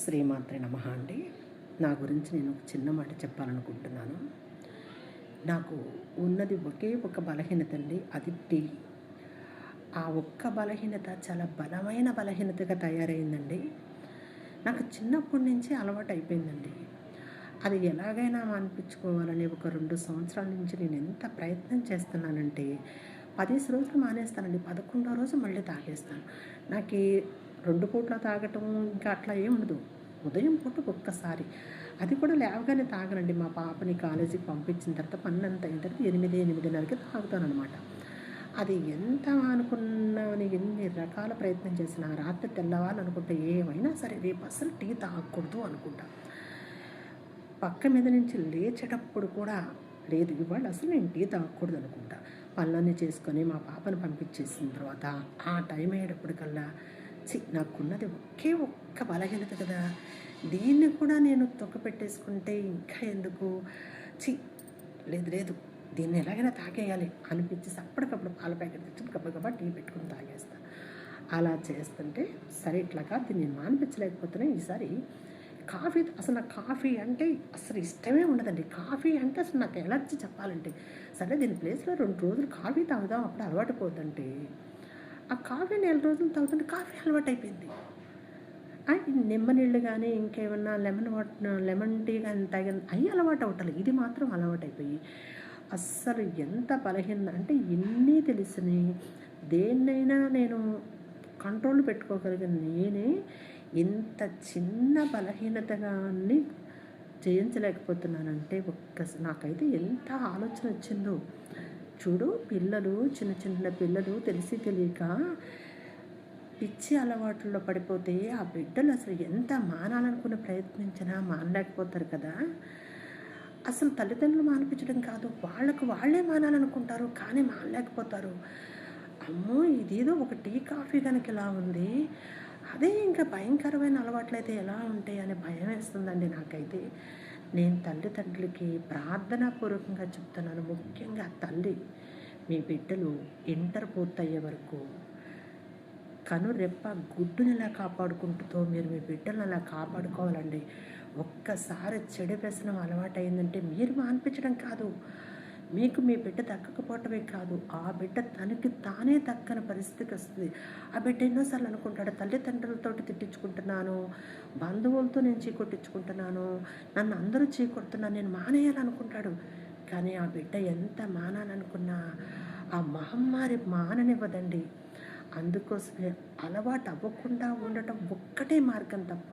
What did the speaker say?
శ్రీమాత్రే నమః అండి. నా గురించి నేను ఒక చిన్న మాట చెప్పాలనుకుంటున్నాను. నాకు ఉన్నది ఒకే ఒక బలహీనత అండి. అది టీ. ఆ ఒక్క బలహీనత చాలా బలమైన బలహీనతగా తయారైందండి. నాకు చిన్నప్పటి నుంచి అలవాటయిపోయిందండి. అది ఎలాగైనా మాన్పించుకోవాలని ఒక 2 సంవత్సరాల నుంచి నేను ఎంత ప్రయత్నం చేస్తున్నానంటే, 10 రోజులు మానేస్తానండి. 11వ రోజు మళ్ళీ తాగేస్తాను. నాకీ 2 పూట్ల తాగటం ఇంకా అట్లా ఏముండదు. ఉదయం పూట ఒక్కసారి. అది కూడా లేవగానే తాగనండి. మా పాపని కాలేజీకి పంపించిన తర్వాత పనంతా అయిన తర్వాత 8, 8:30కి తాగుతాననమాట. అది ఎంత అనుకున్నామని ఎన్ని రకాల ప్రయత్నం చేసినా రాత్రి తెల్లవారాలనుకుంటే ఏమైనా సరే రేపు అస్సలు టీ తాగకూడదు అనుకుంటా. పక్క మీద నుంచి లేచేటప్పుడు కూడా లేదు ఇవాళ అసలు నేను టీ తాగకూడదు అనుకుంటా. పనులన్నీ చేసుకొని మా పాపను పంపించేసిన తర్వాత ఆ టైం అయ్యేటప్పటికల్లా నాకున్నది ఒకే ఒక్క బలహీనత కదా, దీన్ని కూడా నేను తొక్కపెట్టేసుకుంటే ఇంకా ఎందుకు, చి లేదు లేదు దీన్ని ఎలాగైనా తాగేయాలి అనిపించేసి అప్పటికప్పుడు పాల ప్యాకెట్ తెచ్చుకుని గబగబా టీ పెట్టుకుని తాగేస్తాను. అలా చేస్తుంటే సరే ఇట్లాగా దీన్ని నేను మానిపించలేకపోతేనే ఈసారి కాఫీ, అసలు నాకు కాఫీ అంటే అసలు ఇష్టమే ఉండదండి. కాఫీ అంటే అసలు నాకు ఎలర్జీ చెప్పాలంటే. సరే దీని ప్లేస్లో 2 రోజులు కాఫీ తాగుదాం అప్పుడు అలవాటు పోద్దంటే, ఆ కాఫీ నెల రోజులు తాగుతుంటే కాఫీ అలవాటైపోయింది. నిమ్మ నీళ్ళు కానీ ఇంకేమన్నా లెమన్ టీ కానీ తాగిన అవి అలవాటు అవటలేదు. ఇది మాత్రం అలవాటైపోయి అస్సలు ఎంత బలహీన అంటే ఇన్ని తెలిసిని దేన్నైనా నేను కంట్రోల్ పెట్టుకోగలిగిన నేనే ఇంత చిన్న బలహీనతగాన్ని జయించలేకపోతున్నానంటే నాకైతే ఎంత ఆలోచన వచ్చిందో. చూడు పిల్లలు, చిన్న చిన్న పిల్లలు తెలిసి తెలియక పిచ్చి అలవాట్లలో పడిపోతే ఆ బిడ్డలు అసలు ఎంత మానాలనుకుని ప్రయత్నించినా మానలేకపోతారు కదా. అసలు తల్లిదండ్రులు మానిపించడం కాదు, వాళ్ళకు వాళ్ళే మానాలనుకుంటారు కానీ మానలేకపోతారు. అమ్మో ఇదేదో ఒక టీ కాఫీ కనుక ఇలా ఉంది, అదే ఇంకా భయంకరమైన అలవాట్లయితే ఎలా ఉంటాయి అనే భయం వేస్తుందండి నాకైతే. నేను తల్లిదండ్రులకి ప్రార్థనాపూర్వకంగా చెప్తున్నాను. ముఖ్యంగా తల్లి, మీ బిడ్డలు ఇంటర్ పూర్తయ్యే వరకు కనురెప్ప గుడ్డుని ఎలా కాపాడుకుంటుందో మీరు మీ బిడ్డలను అలా కాపాడుకోవాలండి. ఒక్కసారి చెడు వ్యసనం అలవాటైందంటే మీరు మాన్పించడం కాదు, మీకు మీ బిడ్డ దక్కకపోవటమే కాదు, ఆ బిడ్డ తనకి తానే దక్కని పరిస్థితికి వస్తుంది. ఆ బిడ్డ ఎన్నోసార్లు అనుకుంటాడు తల్లిదండ్రులతోటి తిట్టించుకుంటున్నాను, బంధువులతో నేను చీకొట్టించుకుంటున్నాను, నన్ను అందరూ చీకొడుతున్నారు, నేను మానేయాలనుకుంటాడు. కానీ ఆ బిడ్డ ఎంత మానాలనుకున్నా ఆ మహమ్మారి మాననివ్వదండి. అందుకోసమే అలవాటు అవ్వకుండా ఉండటం ఒక్కటే మార్గం తప్ప